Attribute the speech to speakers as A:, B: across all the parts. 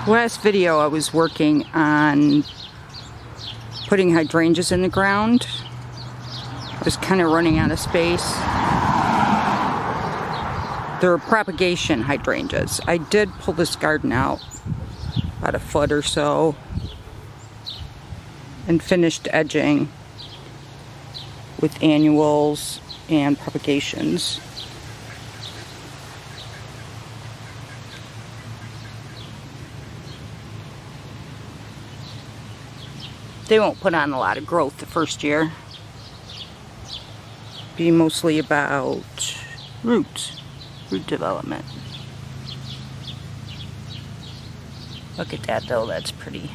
A: Last video I was working on putting hydrangeas in the ground. I was kind of running out of space. They're propagation hydrangeas. I did pull this garden out about a foot or so and finished edging with annuals and propagations. They won't put on a lot of growth the first year. Be mostly about root development. Look at that though, that's pretty.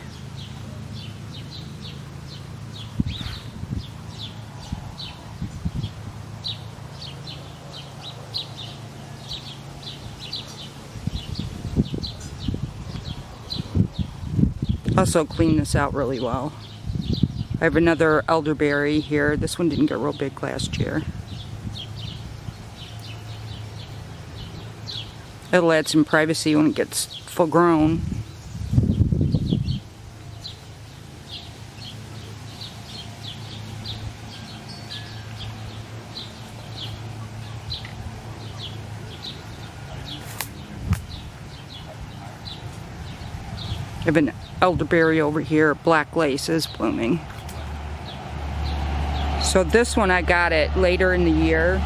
A: Also clean this out really well. I have another elderberry here. This one didn't get real big last year. It'll add some privacy when it gets full grown. I have an elderberry over here. Black lace is blooming. So this one I got it later in the year.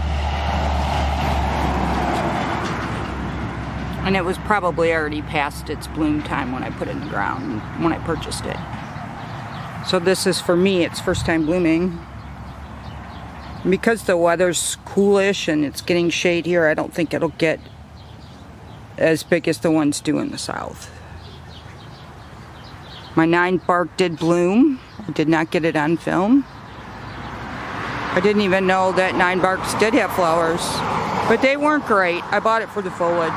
A: And it was probably already past its bloom time when I put it in the ground, when I purchased it. So this is, for me, it's first time blooming. And because the weather's coolish and it's getting shade here, I don't think it'll get as big as the ones do in the south. My 9 bark did bloom. I did not get it on film. I didn't even know that 9 barks did have flowers, but they weren't great. I bought it for the foliage.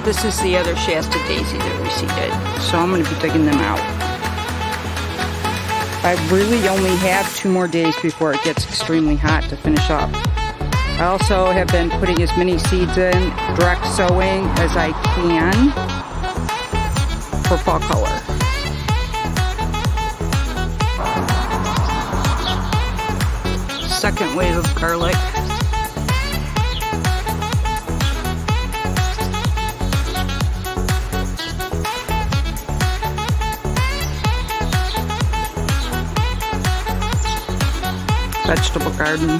A: This is the other Shasta daisy that reseeded, so I'm going to be digging them out. I really only have 2 more days before it gets extremely hot to finish up. I also have been putting as many seeds in, direct sowing as I can for fall color. Second wave of garlic. Vegetable garden.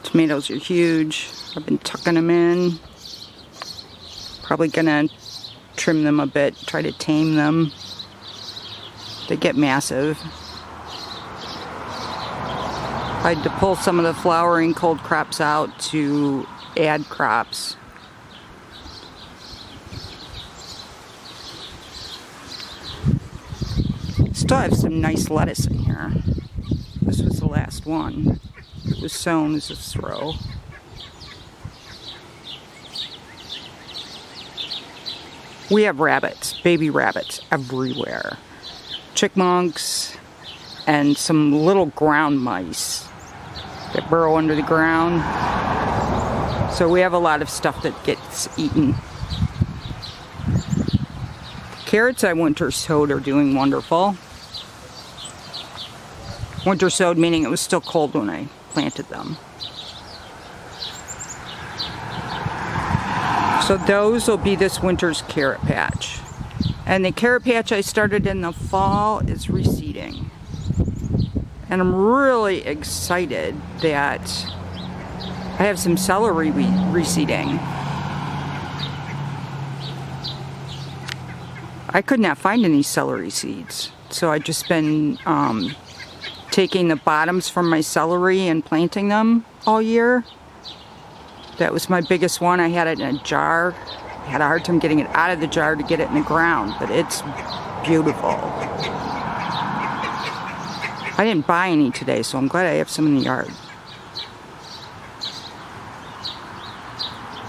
A: Tomatoes are huge. I've been tucking them in. Probably gonna trim them a bit, try to tame them. They get massive. I had to pull some of the flowering cold crops out to add crops. Still have some nice lettuce in here. This was the last one. It was sown as a throw. We have rabbits, baby rabbits everywhere. Chickmunks and some little ground mice that burrow under the ground. So we have a lot of stuff that gets eaten. Carrots I winter sowed are doing wonderful. Winter sowed meaning it was still cold when I planted them. So those will be this winter's carrot patch. And the carrot patch I started in the fall is reseeding. And I'm really excited that I have some celery reseeding. I could not find any celery seeds. So I've just been taking the bottoms from my celery and planting them all year. That was my biggest one. I had it in a jar. I had a hard time getting it out of the jar to get it in the ground, but it's beautiful. I didn't buy any today, so I'm glad I have some in the yard.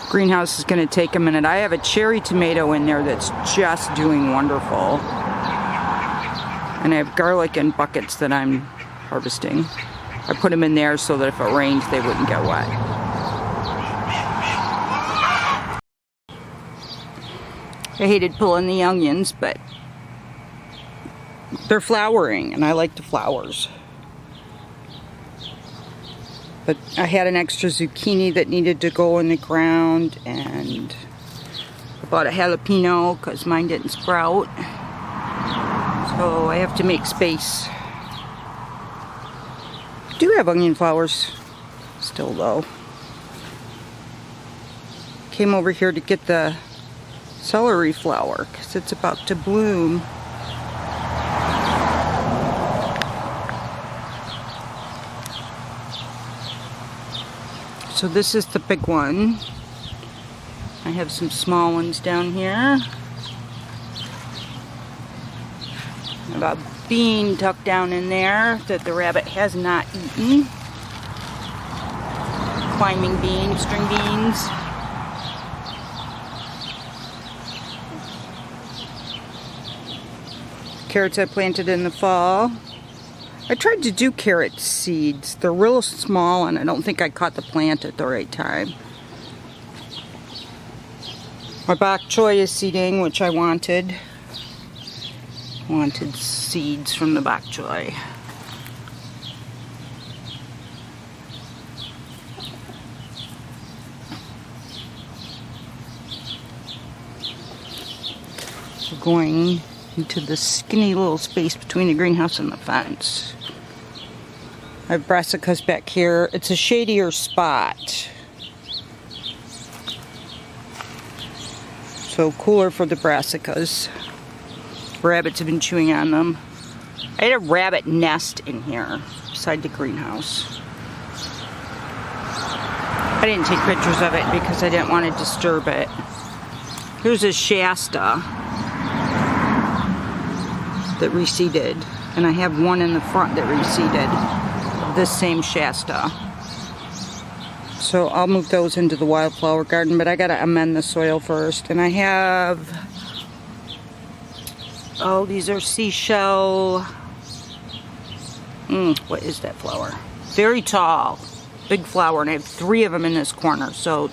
A: Greenhouse is going to take a minute. I have a cherry tomato in there that's just doing wonderful. And I have garlic in buckets that I'm harvesting. I put them in there so that if it rained, they wouldn't get wet. I hated pulling the onions, but they're flowering, and I like the flowers. But I had an extra zucchini that needed to go in the ground, and I bought a jalapeno because mine didn't sprout. So I have to make space. I do have onion flowers still though. Came over here to get the celery flower because it's about to bloom. So this is the big one. I have some small ones down here. I have a bean tucked down in there that the rabbit has not eaten. Climbing beans, string beans. Carrots I planted in the fall. I tried to do carrot seeds. They're real small and I don't think I caught the plant at the right time. My bok choy is seeding, which I wanted. Wanted seeds from the bok choy. We're going into the skinny little space between the greenhouse and the fence. I have brassicas back here. It's a shadier spot. So cooler for the brassicas. Rabbits have been chewing on them. I had a rabbit nest in here beside the greenhouse. I didn't take pictures of it because I didn't want to disturb it. Here's a Shasta that reseeded, and I have one in the front that reseeded, this same Shasta. So I'll move those into the wildflower garden, but I gotta amend the soil first. And I have, oh, these are seashell, what is that flower? Very tall, big flower, and I have 3 of them in this corner, so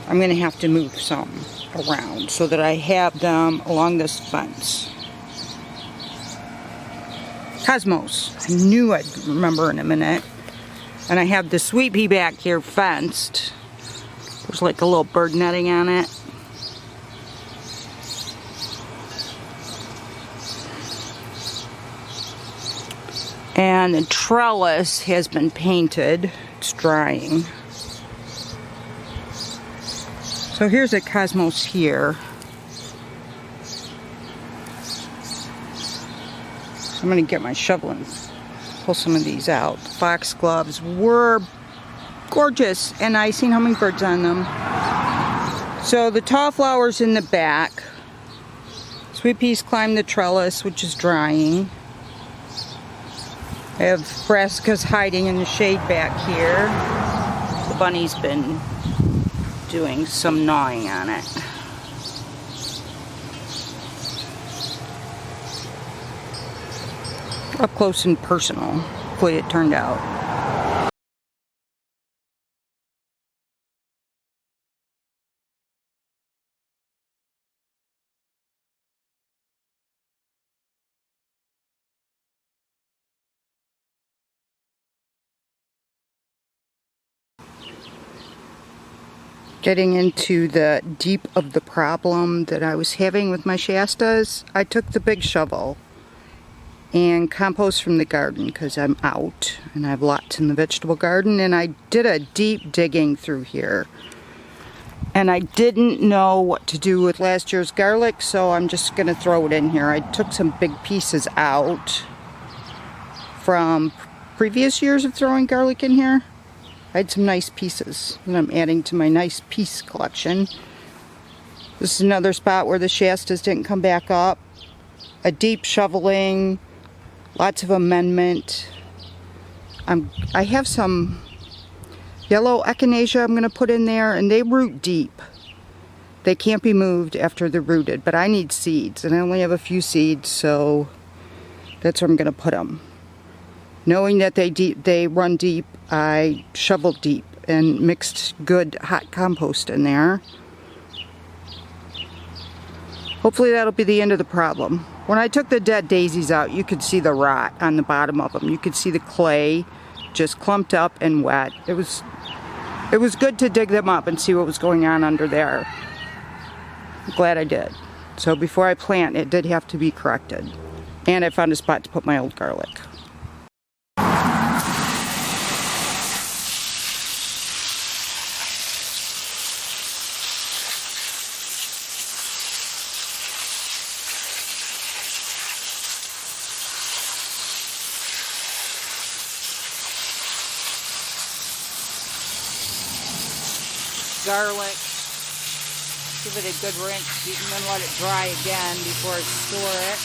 A: I'm gonna have to move some around so that I have them along this fence. Cosmos. I knew I'd remember in a minute. And I have the sweet pea back here fenced. There's like a little bird netting on it. And the trellis has been painted. It's drying. So here's a cosmos here. I'm going to get my shovel and pull some of these out. The foxgloves were gorgeous, and I seen hummingbirds on them. So the tall flowers in the back. Sweet peas climb the trellis, which is drying. I have brassicas hiding in the shade back here. The bunny's been doing some gnawing on it. Up close and personal, the way it turned out. Getting into the deep of the problem that I was having with my Shastas, I took the big shovel and compost from the garden because I'm out and I have lots in the vegetable garden, and I did a deep digging through here. And I didn't know what to do with last year's garlic, so I'm just going to throw it in here. I took some big pieces out from previous years of throwing garlic in here. I had some nice pieces that I'm adding to my nice piece collection. This is another spot where the Shastas didn't come back up. A deep shoveling, lots of amendment. I have some yellow echinacea I'm going to put in there, and they root deep. They can't be moved after they're rooted, but I need seeds, and I only have a few seeds, so that's where I'm going to put them. Knowing that they run deep, I shoveled deep and mixed good hot compost in there. Hopefully that'll be the end of the problem. When I took the dead daisies out, you could see the rot on the bottom of them. You could see the clay just clumped up and wet. It was good to dig them up and see what was going on under there. I'm glad I did. So before I plant, it did have to be corrected. And I found a spot to put my old garlic. Garlic, give it a good rinse, and then let it dry again before I store it.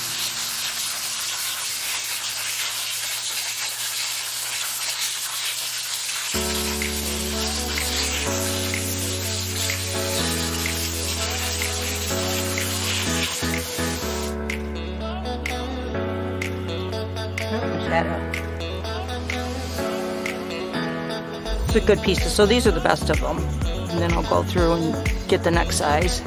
A: These are good pieces, so these are the best of them. And then I'll go through and get the next size.